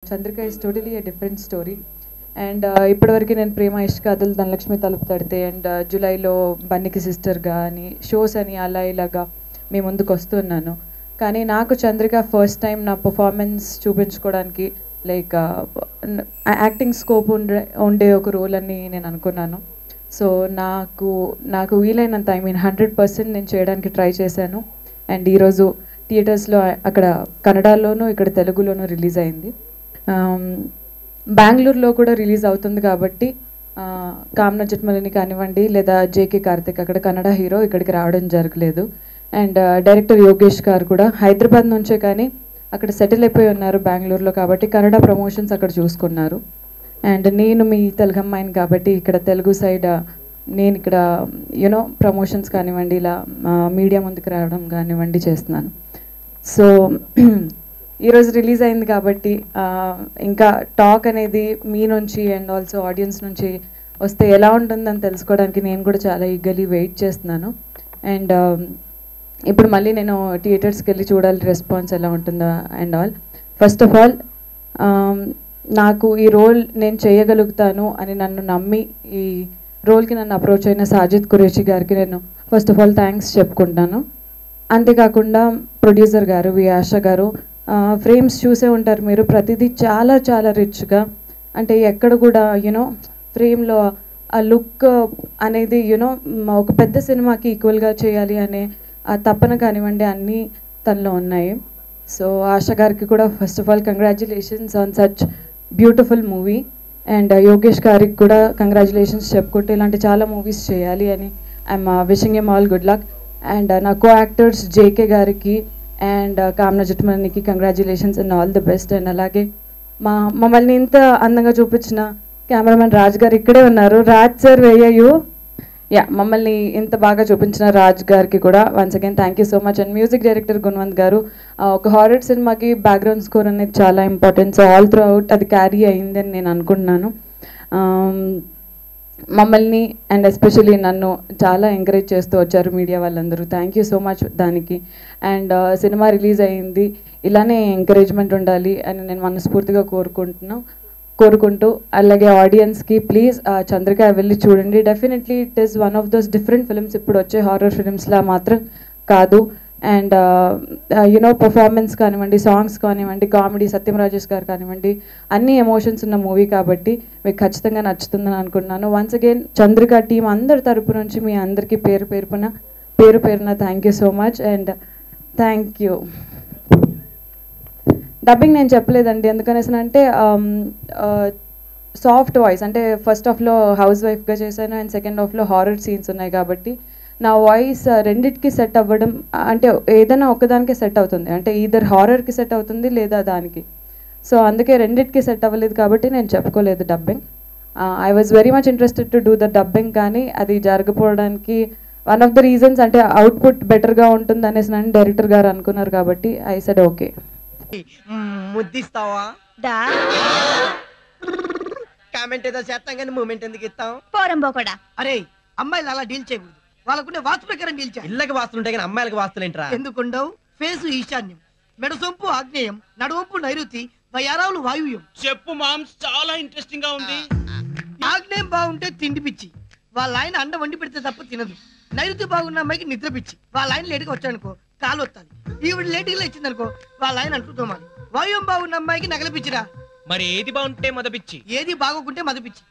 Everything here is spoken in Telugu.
Chandrika is totally a different story. And ఇప్పటివరకు నేను ప్రేమ ఇష్క అదులు ధనలక్ష్మి తలుపు తడితే అండ్ జూలైలో బన్నీకి సిస్టర్గా అని షోస్ అని అలా ఇలాగా మీ ముందుకు వస్తున్నాను. కానీ నాకు చంద్రిక ఫస్ట్ టైం నా పర్ఫార్మెన్స్ చూపించుకోవడానికి లైక్ యాక్టింగ్ స్కోప్ ఉండే ఒక రోల్ అని నేను అనుకున్నాను. సో నాకు వీలైనంత 100% నేను చేయడానికి ట్రై చేశాను. అండ్ ఈరోజు థియేటర్స్లో అక్కడ కన్నడలోనూ ఇక్కడ తెలుగులోనూ రిలీజ్ అయింది. బెంగళూరులో కూడా రిలీజ్ అవుతుంది కాబట్టి కామ్నా జట్మలిని కానివ్వండి లేదా జేకే కార్తిక్ అక్కడ కన్నడ హీరో ఇక్కడికి రావడం జరగలేదు. అండ్ డైరెక్టర్ యోగేష్ గారు కూడా హైదరాబాద్ నుంచే కానీ అక్కడ సెటిల్ అయిపోయి ఉన్నారు బెంగళూరులో కాబట్టి కన్నడ ప్రమోషన్స్ అక్కడ చూసుకున్నారు. అండ్ నేను మీ తెలుగు అమ్మాయిని కాబట్టి ఇక్కడ తెలుగు సైడ్ నేను ఇక్కడ ప్రమోషన్స్ కానివ్వండి ఇలా మీడియా ముందుకు రావడం కానివ్వండి చేస్తున్నాను. సో ఈరోజు రిలీజ్ అయింది కాబట్టి ఇంకా టాక్ అనేది మీ నుంచి అండ్ ఆల్సో ఆడియన్స్ నుంచి వస్తే ఎలా ఉంటుందని తెలుసుకోవడానికి నేను కూడా చాలా ఈగర్లీ వెయిట్ చేస్తున్నాను. అండ్ ఇప్పుడు మళ్ళీ నేను థియేటర్స్కి వెళ్ళి చూడాలి రెస్పాన్స్ ఎలా ఉంటుందో and all. First of all నాకు ఈ రోల్ నేను చేయగలుగుతాను అని నన్ను నమ్మి ఈ రోల్కి నన్ను అప్రోచ్ అయిన సాజిద్ ఖురేషీ గారికి నేను ఫస్ట్ ఆఫ్ ఆల్ థ్యాంక్స్ చెప్పుకుంటాను. అంతేకాకుండా ప్రొడ్యూసర్ గారు వి ఆశ గారు ఫ్రేమ్స్ చూసే ఉంటారు మీరు, ప్రతిదీ చాలా చాలా రిచ్గా అంటే ఎక్కడ కూడా ఫ్రేమ్లో ఆ లుక్ అనేది ఒక పెద్ద సినిమాకి ఈక్వల్గా చేయాలి అనే ఆ తపన కానివ్వండి అన్నీ తనలో ఉన్నాయి. సో ఆశ గారికి కూడా first of all congratulations on such beautiful movie. And Yogesh గారికి కూడా కంగ్రాచులేషన్స్ చెప్పుకుంటూ ఇలాంటి చాలా మూవీస్ చేయాలి అని I'm wishing em all good luck. And నా కో యాక్టర్స్ జేకే గారికి అండ్ కామ్నా జట్మలినికి congratulations and all the best. And అలాగే మమ్మల్ని ఇంత అందంగా చూపించిన కెమెరామెన్ రాజ్ గారు ఇక్కడే ఉన్నారు. రాజ్ సార్ వేయు మమ్మల్ని ఇంత బాగా చూపించిన రాజ్ గారికి కూడా once again thank you so much. And music director Gunwant గారు ఒక హారర్ సినిమాకి బ్యాక్గ్రౌండ్ స్కోర్ అనేది చాలా important. So all throughout అది క్యారీ అయింది అని నేను అనుకుంటున్నాను. మమ్మల్ని అండ్ ఎస్పెషలీ నన్ను చాలా ఎంకరేజ్ చేస్తూ వచ్చారు మీడియా వాళ్ళందరూ. థ్యాంక్ యూ సో మచ్ దానికి. అండ్ సినిమా రిలీజ్ అయ్యింది, ఇలానే ఎంకరేజ్మెంట్ ఉండాలి అని నేను మనస్ఫూర్తిగా కోరుకుంటూ అలాగే ఆడియన్స్కి ప్లీజ్ చంద్రిక వెళ్ళి చూడండి. Definitely it is one of those different films, ఇప్పుడు వచ్చే హారర్ ఫిల్మ్స్లా మాత్రం కాదు. అండ్ పర్ఫార్మెన్స్ కానివ్వండి, సాంగ్స్ కానివ్వండి, కామెడీ సత్యం రాజేష్ గారు కానివ్వండి, అన్ని ఎమోషన్స్ ఉన్న మూవీ కాబట్టి మీకు ఖచ్చితంగా నచ్చుతుందని అనుకుంటున్నాను. వన్స్ అగైన్ చంద్రిక టీం అందరి తరపు నుంచి మీ అందరికీ పేరు పేరున thank you so much. And thank you. Dubbing నేను చెప్పలేదండి, ఎందుకనేసి అంటే సాఫ్ట్ వాయిస్ అంటే ఫస్ట్ హాఫ్లో హౌస్ వైఫ్గా చేశాను అండ్ సెకండ్ హాఫ్లో హారర్ సీన్స్ ఉన్నాయి కాబట్టి నా వాయిస్ రెండిటికి సెట్ అవ్వడం అంటే ఏదైనా ఒకదానికే సెట్ అవుతుంది, అంటే ఈధర్ హారర్కి సెట్ అవుతుంది లేదా దానికి. సో అందుకే రెండిటికి సెట్ అవ్వలేదు కాబట్టి నేను చెప్పుకోలేదు dubbing. I was very much interested to do the dubbing, కానీ అది జరగకపోవడానికి వన్ ఆఫ్ ద రీజన్స్ అంటే అవుట్పుట్ బెటర్గా ఉంటుంది అనేసి నన్ను డైరెక్టర్ గారు అనుకున్నారు కాబట్టి ఐ సెడ్ ఓకే. ముద్దిస్తావా కామెంట్ ఏదో చేస్తాం కానీ మూమెంట్ ఎందుకు ఇస్తాం పోరంబోకడా. అరే అమ్మాయిలు అలా డీల్ చేయకూడదు, వాళ్ళకుండే వాస్తు ప్రకారం డీల్ చేయాలి. ఇళ్ళకి వాస్తుంటాయి కానీ అమ్మాయిలకు వాస్తులేంట్రా? ఎందుకుండవు? ఫేసు ఈశాన్యం, మెడసొంపు ఆగ్నేయం, నడువంపు నైరుతి, వయారావులు వాయువ్యం. చెప్పు మామ్స్, చాలా ఇంట్రెస్టింగ్ గా ఉంది. ఆగ్నేయం బాగుంటే తిండి పిచ్చి, వాళ్ళ ఆయన అండ వండి పెడితే తప్ప తినదు. నైరుతి బాగున్న అమ్మాయికి నిద్ర పిచ్చి, వాళ్ళ ఆయన లేటుగా వచ్చాడనుకో కాలు వస్తాది. ఈవిడ లేటుగా ఇచ్చిందనుకో వాళ్ళ ఆయన అంటూ తోమాలి. వాయువ్యం బాగున్న అమ్మాయికి నగల పిచ్చిరా. మరి ఏది బాగుంటే మదపిచ్చి, ఏది బాగోకుంటే మద పిచ్చి.